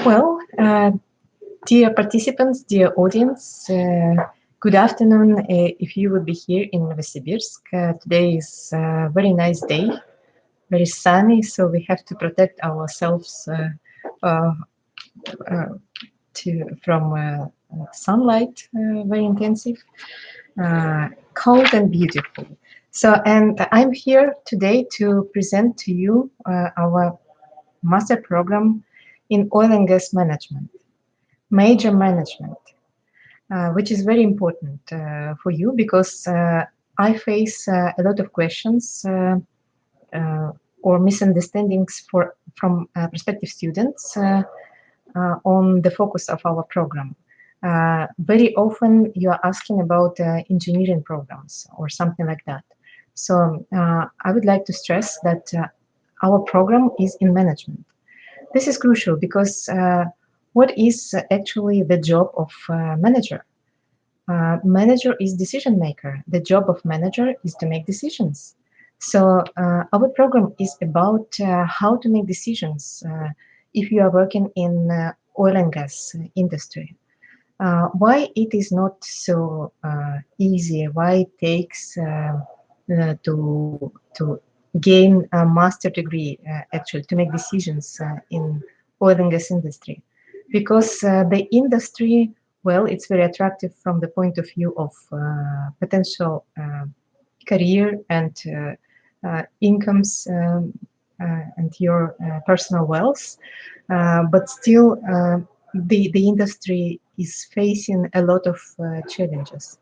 Well, dear participants, dear audience, good afternoon. If you would be here in Novosibirsk, today is a very nice day, very sunny, so we have to protect ourselves uh, uh, from sunlight, very intensive, cold and beautiful. So, and I'm here today to present to you our master program in oil and gas management, major management, which is very important for you because I face a lot of questions uh, or misunderstandings from prospective students on the focus of our program. Very often you are asking about engineering programs or something like that. So I would like to stress that our program is in management. This is crucial because what is actually the job of manager? Manager is decision maker. The job of manager is to make decisions. So our program is about how to make decisions if you are working in oil and gas industry. Why it is not so easy? Why it takes to gain a master degree actually to make decisions in oil and gas industry? Because the industry, well, it's very attractive from the point of view of potential career and incomes and your personal wealth, but still the industry is facing a lot of challenges,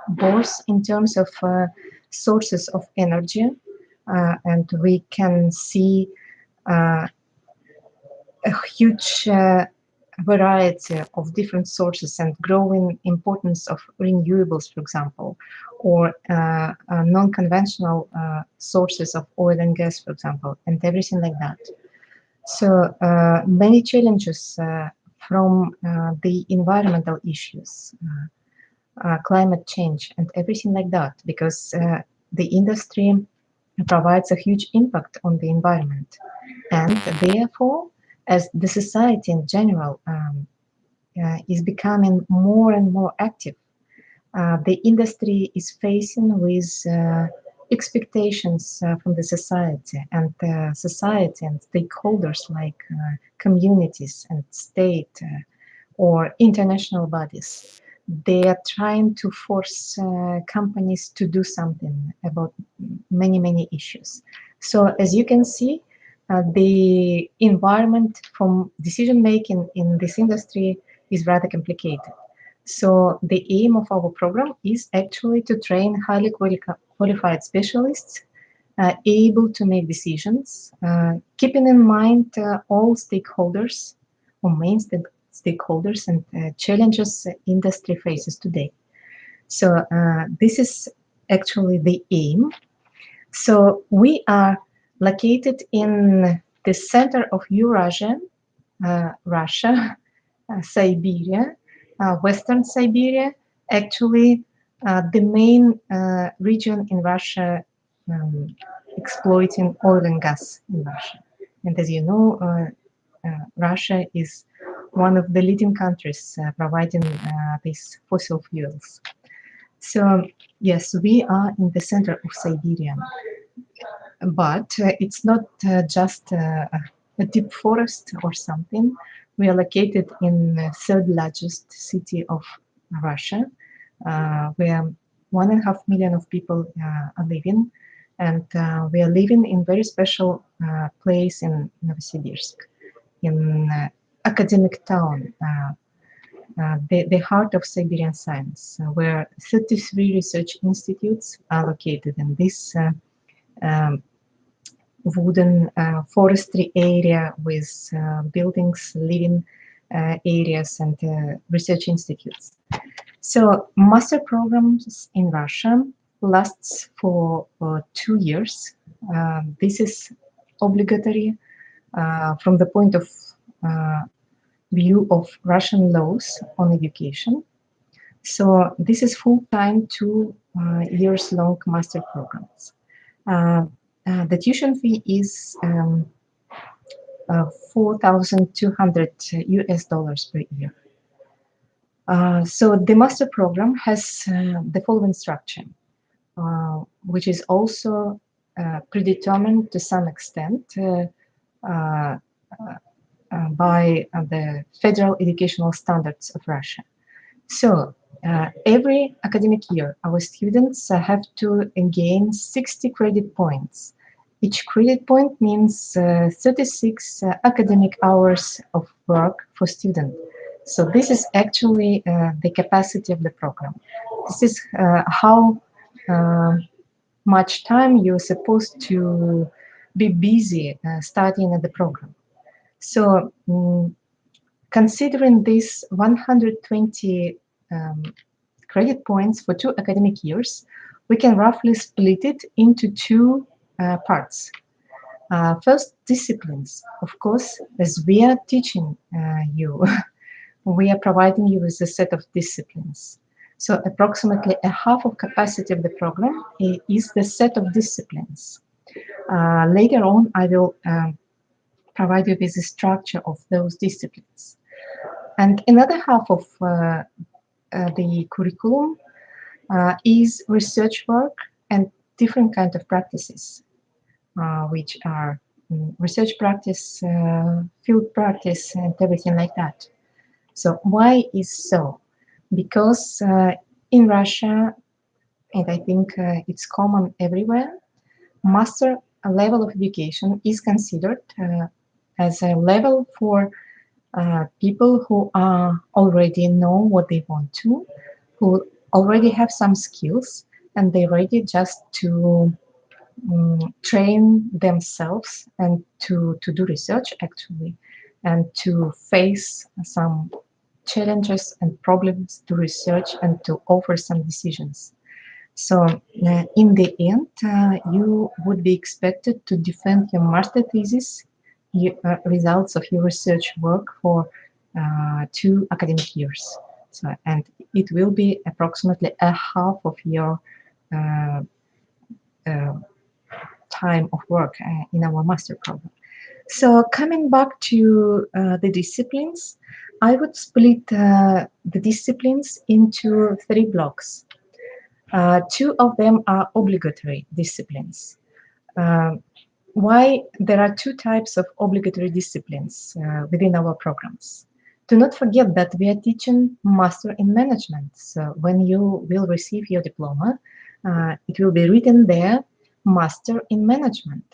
both in terms of sources of energy, and we can see uh, a huge variety of different sources and growing importance of renewables, for example, or non-conventional sources of oil and gas, for example, and everything like that. So many challenges from the environmental issues, climate change, and everything like that, because the industry provides a huge impact on the environment, and therefore, as the society in general is becoming more and more active, the industry is facing with expectations from the society, and society and stakeholders like communities and state or international bodies. They are trying to force companies to do something about many issues. So as you can see, the environment from decision making in this industry is rather complicated. So the aim of our program is actually to train highly qualified specialists able to make decisions, keeping in mind all stakeholders or main stakeholders and challenges industry faces today. So this is actually the aim. So we are located in the center of Eurasia, Russia, Siberia, Western Siberia. Actually, the main region in Russia exploiting oil and gas in Russia. And as you know, Russia is one of the leading countries providing these fossil fuels. So yes, we are in the center of Siberia, but it's not just a deep forest or something. We are located in the third largest city of Russia, where 1.5 million of people are living, and we are living in very special place in Novosibirsk, in academic town, the heart of Siberian science, where 33 research institutes are located in this um, wooden forestry area with buildings, living areas, and research institutes. So master programs in Russia lasts for 2 years. This is obligatory from the point of view of Russian laws on education. So this is full-time 2 years long master programs. The tuition fee is $4,200 US dollars per year. So the master program has the following structure, which is also predetermined to some extent by the Federal Educational Standards of Russia. So every academic year, our students have to gain 60 credit points. Each credit point means 36 academic hours of work for student. So this is actually the capacity of the program. This is how much time you're supposed to be busy studying at the program. So considering this 120 credit points for 2 academic years, we can roughly split it into 2 parts. First, disciplines. Of course, as we are teaching you, we are providing you with a set of disciplines. So approximately a half of capacity of the program is the set of disciplines. Later on, I will provide you with the structure of those disciplines. And another half of the curriculum is research work and different kinds of practices, which are research practice, field practice, and everything like that. So why is so? Because in Russia, and I think it's common everywhere, master level of education is considered as a level for people who already know what they want to, who already have some skills, and they're ready just to train themselves and to do research actually, and to face some challenges and problems to research and to offer some decisions. So in the end, you would be expected to defend your master thesis results of your research work for 2 academic years. So, and it will be approximately a half of your time of work in our master program. So coming back to the disciplines, I would split the disciplines into 3 blocks. 2 of them are obligatory disciplines. Why there are 2 types of obligatory disciplines within our programs? Do not forget that we are teaching master in management. So when you will receive your diploma, it will be written there, master in management.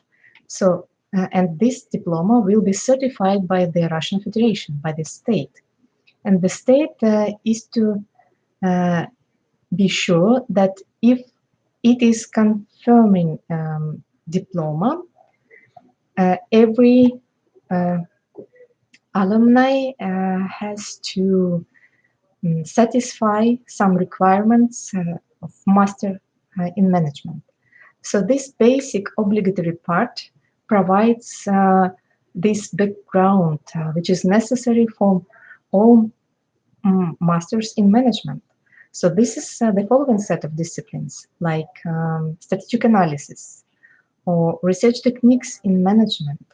So, and this diploma will be certified by the Russian Federation, by the state. And the state is to be sure that if it is confirming diploma, every alumni has to satisfy some requirements of master in management. So this basic obligatory part provides this background which is necessary for all masters in management. So this is the following set of disciplines, like strategic analysis or research techniques in management,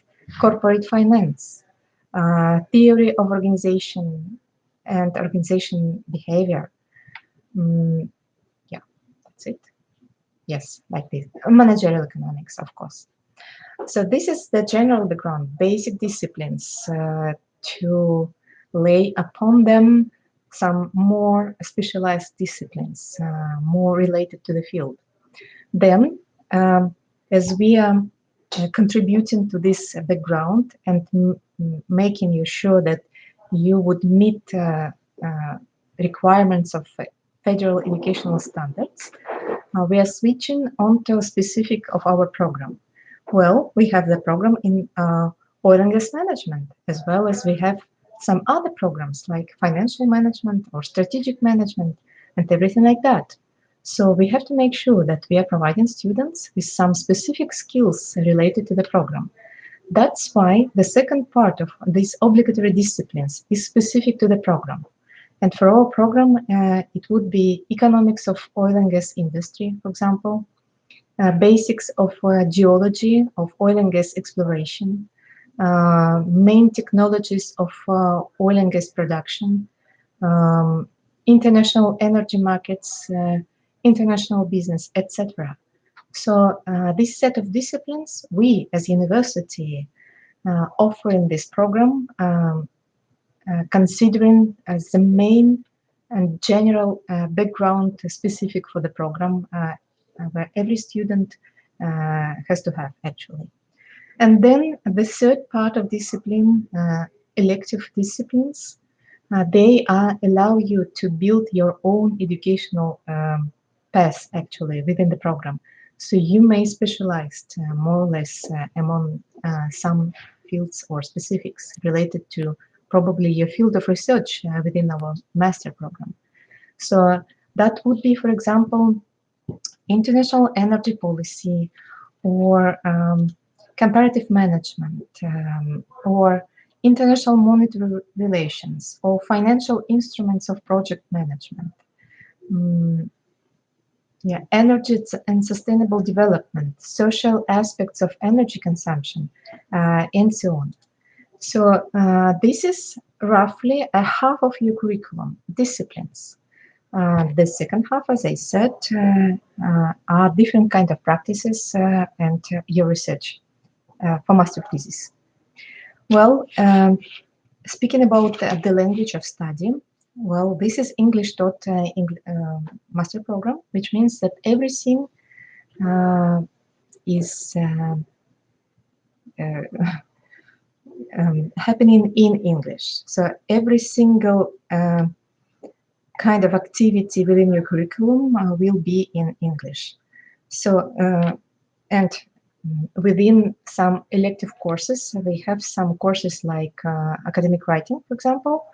corporate finance, theory of organization and organization behavior. Yeah, that's it. Yes, like this. Managerial economics, of course. So this is the general background, basic disciplines to lay upon them some more specialized disciplines, more related to the field. Then, as we are contributing to this background and making you sure that you would meet requirements of federal educational standards, we are switching on to a specific of our program. Well, we have the program in oil and gas management, as well as we have some other programs like financial management or strategic management and everything like that. So we have to make sure that we are providing students with some specific skills related to the program. That's why the second part of these obligatory disciplines is specific to the program. And for our program, it would be economics of oil and gas industry, for example, basics of geology, of oil and gas exploration, main technologies of oil and gas production, international energy markets, international business, etc. So this set of disciplines, we as university offer in this program, considering as the main and general background specific for the program, where every student has to have actually. And then the third part of discipline, elective disciplines, they allow you to build your own educational path actually within the program. So you may specialize more or less among some fields or specifics related to probably your field of research within our master program. So that would be, for example, international energy policy or comparative management or international monetary relations or financial instruments of project management. Yeah, energy and sustainable development, social aspects of energy consumption, and so on. So this is roughly a half of your curriculum disciplines. The second half, as I said, are different kind of practices and your research for master thesis. Well, speaking about the language of study, well, this is English taught master program, which means that everything is happening in English. So every single kind of activity within your curriculum will be in English. So, and within some elective courses, we have some courses like academic writing, for example,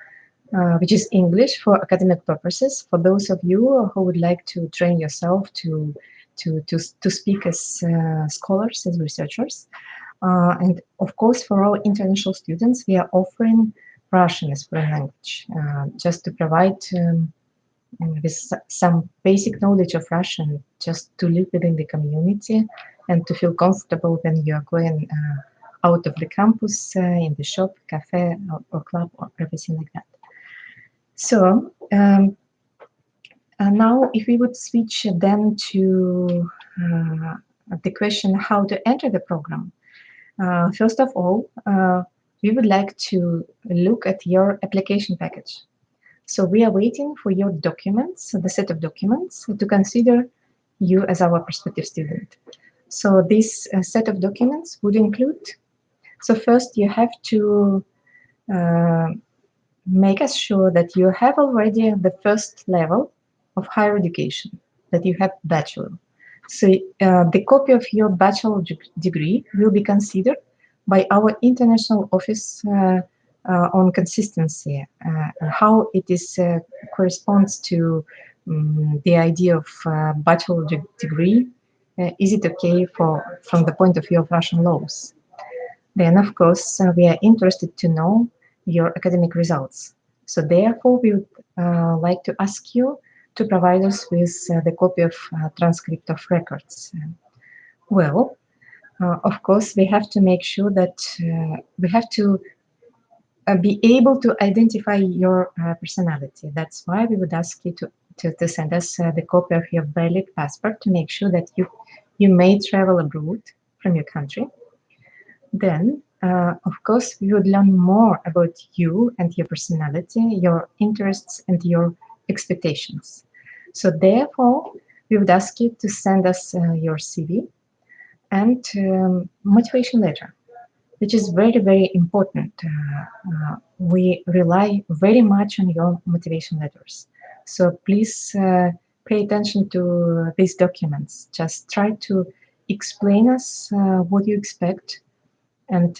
which is English for academic purposes. For those of you who would like to train yourself to speak as scholars, as researchers. And of course, for our international students, we are offering Russian as foreign language, just to provide with some basic knowledge of Russian, just to live within the community and to feel comfortable when you are going out of the campus, in the shop, cafe, or club, or everything like that. So now, if we would switch then to the question how to enter the program. First of all, we would like to look at your application package. So we are waiting for your documents, the set of documents, to consider you as our prospective student. So this set of documents would include, so first you have to make us sure that you have already the first level of higher education, that you have bachelor. So the copy of your bachelor degree will be considered by our international office on consistency, how it is corresponds to the idea of bachelor degree. Is it okay from the point of view of Russian laws? Then, of course, we are interested to know your academic results. So therefore, we would like to ask you to provide us with the copy of transcript of records. Well, of course, we have to make sure that we have to be able to identify your personality. That's why we would ask you to send us the copy of your valid passport to make sure that you may travel abroad from your country. Then, of course, we would learn more about you and your personality, your interests, and your expectations. So therefore, we would ask you to send us your CV and motivation letter, which is very, very important. We rely very much on your motivation letters. So please pay attention to these documents. Just try to explain us what you expect and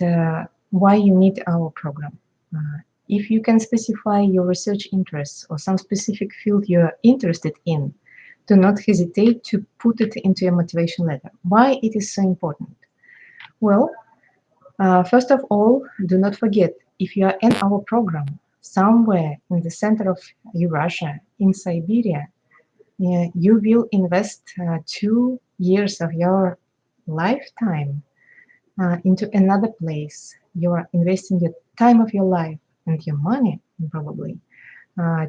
why you need our program. If you can specify your research interests or some specific field you're interested in, do not hesitate to put it into your motivation letter. Why it is so important? Well, first of all, do not forget, if you are in our program somewhere in the center of Eurasia, in Siberia, you will invest 2 years of your lifetime into another place, You are investing your time of your life and your money, probably, uh,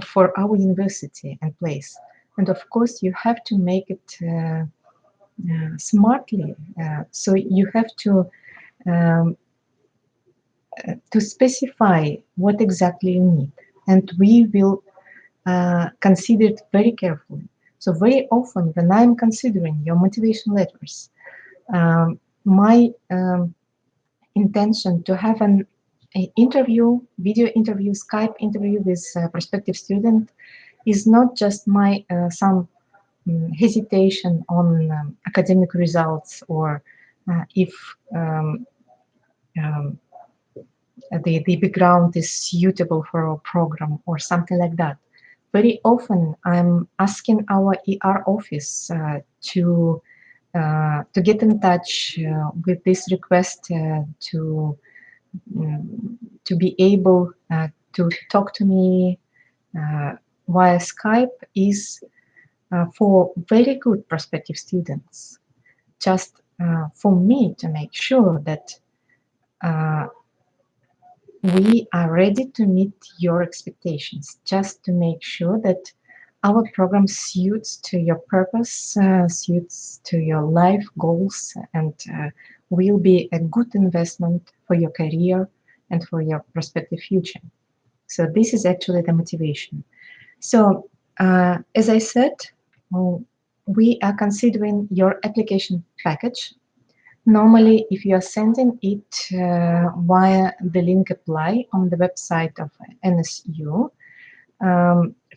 for our university and place. And of course, you have to make it smartly. So you have um, to specify what exactly you need, and we will consider it very carefully. So very often, when I'm considering your motivation letters, my intention to have an interview, video interview, Skype interview with a prospective student is not just my some hesitation on academic results, or if um, the background is suitable for our program or something like that. Very often, I'm asking our ER office to get in touch with this request to be able to talk to me via Skype is for very good prospective students. Just for me to make sure that uh, we are ready to meet your expectations, just to make sure that our program suits to your purpose, suits to your life goals, and will be a good investment for your career and for your prospective future. So this is actually the motivation. So as I said, well, we are considering your application package. Normally, if you are sending it via the link apply on the website of NSU,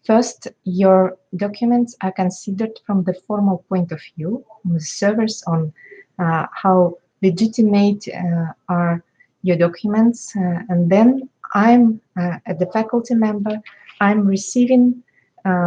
first, your documents are considered from the formal point of view, the servers on how legitimate are your documents, and then I'm, as the faculty member, I'm receiving